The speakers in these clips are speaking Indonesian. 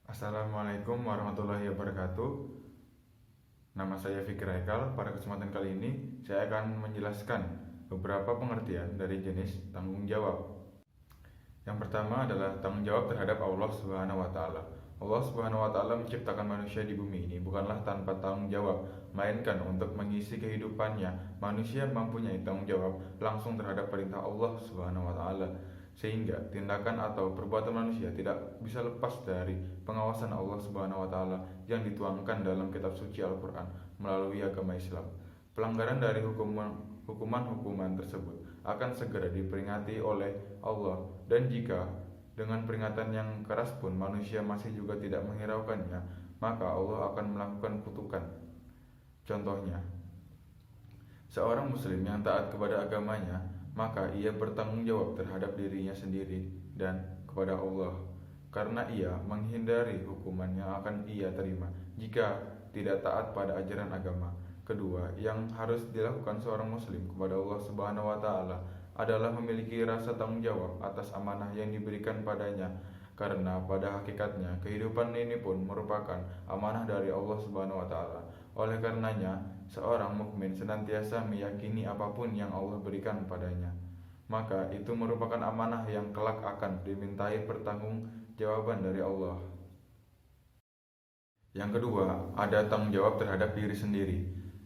Assalamualaikum warahmatullahi wabarakatuh. Nama saya Fikri Haikal. Pada kesempatan kali ini, saya akan menjelaskan beberapa pengertian dari jenis tanggung jawab. Yang pertama adalah tanggung jawab terhadap Allah Subhanahu wa taala. Allah Subhanahu wa taala menciptakan manusia di bumi ini bukanlah tanpa tanggung jawab, melainkan untuk mengisi kehidupannya, manusia mempunyai tanggung jawab langsung terhadap perintah Allah Subhanahu wa taala. Sehingga tindakan atau perbuatan manusia tidak bisa lepas dari pengawasan Allah Subhanahu wa taala yang dituangkan dalam kitab suci Al-Qur'an melalui agama Islam. Pelanggaran dari hukuman-hukuman tersebut akan segera diperingati oleh Allah, dan jika dengan peringatan yang keras pun manusia masih juga tidak menghiraukannya, maka Allah akan melakukan kutukan. Contohnya, seorang muslim yang taat kepada agamanya, maka ia bertanggung jawab terhadap dirinya sendiri dan kepada Allah, karena ia menghindari hukuman yang akan ia terima jika tidak taat pada ajaran agama. Kedua, yang harus dilakukan seorang muslim kepada Allah Subhanahu wa taala adalah memiliki rasa tanggung jawab atas amanah yang diberikan padanya, karena pada hakikatnya kehidupan ini pun merupakan amanah dari Allah Subhanahu wa taala. Oleh karenanya, seorang mukmin senantiasa meyakini apapun yang Allah berikan padanya, maka itu merupakan amanah yang kelak akan dimintai pertanggungjawaban dari Allah. Yang kedua, ada tanggung jawab terhadap diri sendiri.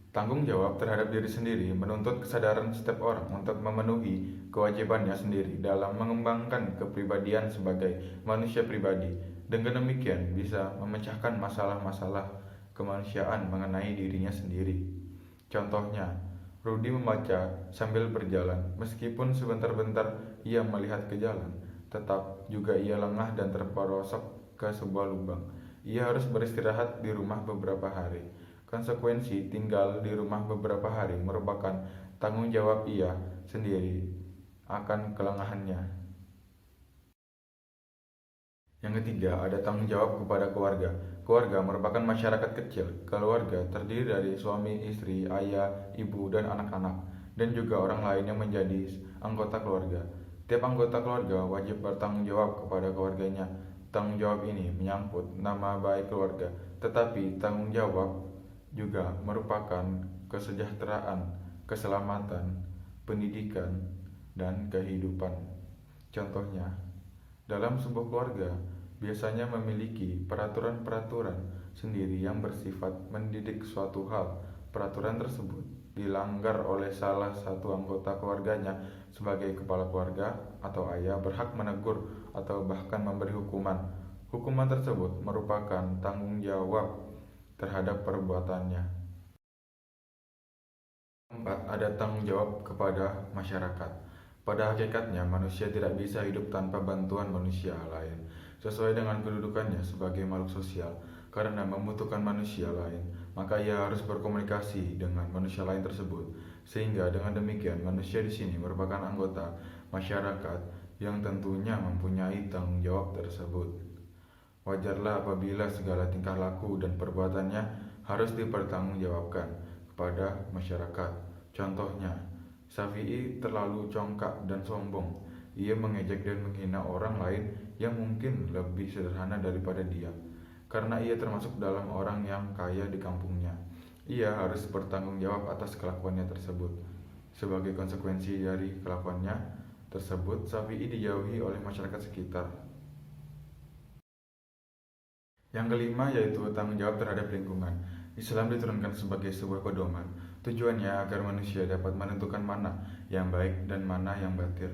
Tanggung jawab terhadap diri sendiri menuntut kesadaran setiap orang untuk memenuhi kewajibannya sendiri dalam mengembangkan kepribadian sebagai manusia pribadi. Dengan demikian bisa memecahkan masalah-masalah kemanusiaan mengenai dirinya sendiri. Contohnya, Rudi membaca sambil berjalan. Meskipun sebentar-bentar ia melihat ke jalan, tetap juga ia lengah dan terperosok ke sebuah lubang. Ia harus beristirahat di rumah beberapa hari. Konsekuensi tinggal di rumah beberapa hari merupakan tanggung jawab ia sendiri akan kelengahannya. Yang ketiga, ada tanggung jawab kepada keluarga. Keluarga merupakan masyarakat kecil. Keluarga terdiri dari suami, istri, ayah, ibu, dan anak-anak, dan juga orang lain yang menjadi anggota keluarga. Tiap anggota keluarga wajib bertanggung jawab kepada keluarganya. Tanggung jawab ini menyangkut nama baik keluarga, tetapi tanggung jawab juga merupakan kesejahteraan, keselamatan, pendidikan, dan kehidupan. Contohnya, dalam sebuah keluarga biasanya memiliki peraturan-peraturan sendiri yang bersifat mendidik suatu hal. Peraturan tersebut dilanggar oleh salah satu anggota keluarganya, sebagai kepala keluarga atau ayah berhak menegur atau bahkan memberi hukuman. Hukuman tersebut merupakan tanggung jawab terhadap perbuatannya. Keempat, ada tanggung jawab kepada masyarakat. Pada hakikatnya, manusia tidak bisa hidup tanpa bantuan manusia lain, sesuai dengan kedudukannya sebagai makhluk sosial. Karena membutuhkan manusia lain, maka ia harus berkomunikasi dengan manusia lain tersebut. Sehingga dengan demikian, manusia di sini merupakan anggota masyarakat yang tentunya mempunyai tanggung jawab tersebut. Wajarlah apabila segala tingkah laku dan perbuatannya harus dipertanggungjawabkan kepada masyarakat. Contohnya, Syafi'i terlalu congkak dan sombong. Ia mengejek dan menghina orang lain yang mungkin lebih sederhana daripada dia, karena ia termasuk dalam orang yang kaya di kampungnya. Ia harus bertanggung jawab atas kelakuannya tersebut. Sebagai konsekuensi dari kelakuannya tersebut, Syafi'i dijauhi oleh masyarakat sekitar. Yang kelima yaitu tanggung jawab terhadap lingkungan. Islam diturunkan sebagai sebuah pedoman. Tujuannya agar manusia dapat menentukan mana yang baik dan mana yang batil.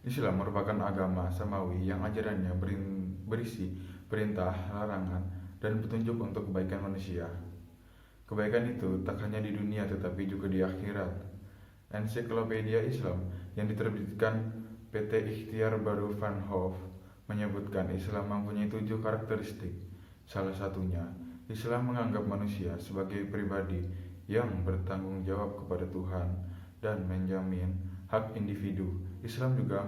Islam merupakan agama samawi yang ajarannya berisi perintah, larangan, dan petunjuk untuk kebaikan manusia. Kebaikan itu tak hanya di dunia tetapi juga di akhirat. Ensiklopedia Islam yang diterbitkan PT Ikhtiar Baru Van Hoof menyebutkan Islam mempunyai 7 karakteristik. Salah satunya, Islam menganggap manusia sebagai pribadi yang bertanggung jawab kepada Tuhan dan menjamin hak individu. Islam juga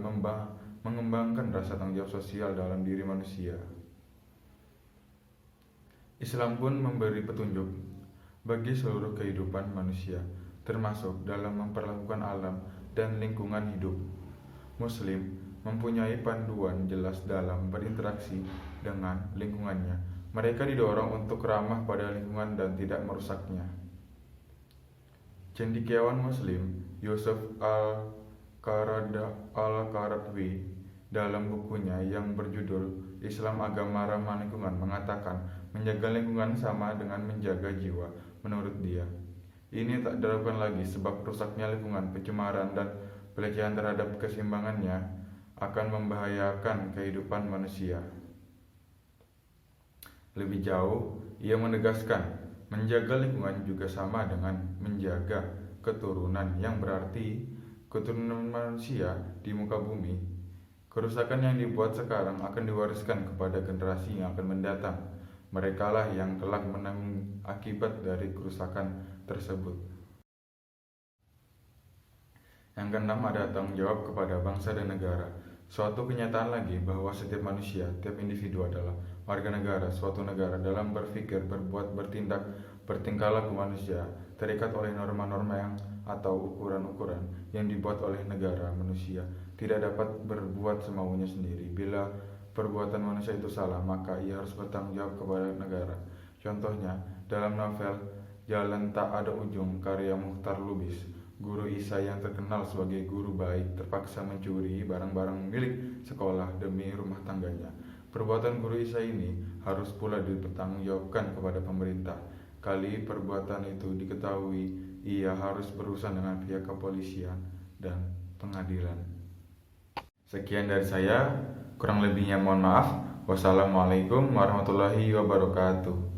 mengembangkan rasa tanggung jawab sosial dalam diri manusia. Islam pun memberi petunjuk bagi seluruh kehidupan manusia, termasuk dalam memperlakukan alam dan lingkungan hidup. Muslim mempunyai panduan jelas dalam berinteraksi dengan lingkungannya. Mereka didorong untuk ramah pada lingkungan dan tidak merusaknya. Cendekiawan Muslim Yusuf Al-Qaradawi dalam bukunya yang berjudul Islam Agama Ramah Lingkungan mengatakan menjaga lingkungan sama dengan menjaga jiwa. Menurut dia, ini tak dilakukan lagi sebab rusaknya lingkungan, pencemaran dan pelecehan terhadap keseimbangannya akan membahayakan kehidupan manusia. Lebih jauh, ia menegaskan menjaga lingkungan juga sama dengan menjaga keturunan, yang berarti keturunan manusia di muka bumi. Kerusakan yang dibuat sekarang akan diwariskan kepada generasi yang akan mendatang. Merekalah yang kelak menanggung akibat dari kerusakan tersebut. Yang keenam, ada tanggung jawab kepada bangsa dan negara. Suatu kenyataan lagi bahwa setiap manusia, tiap individu adalah warga negara suatu negara. Dalam berpikir, berbuat, bertindak, bertingkah laku manusia terikat oleh norma-norma yang atau ukuran-ukuran yang dibuat oleh negara. Manusia tidak dapat berbuat semaunya sendiri. Bila perbuatan manusia itu salah, maka ia harus bertanggung jawab kepada negara. Contohnya, dalam novel Jalan Tak Ada Ujung karya Muchtar Lubis, guru ISA yang terkenal sebagai guru baik terpaksa mencuri barang-barang milik sekolah demi rumah tangganya. Perbuatan guru ISA ini harus pula dipertanggungjawabkan kepada pemerintah. Kali perbuatan itu diketahui, ia harus berurusan dengan pihak kepolisian dan pengadilan. Sekian dari saya, kurang lebihnya mohon maaf. Wassalamualaikum warahmatullahi wabarakatuh.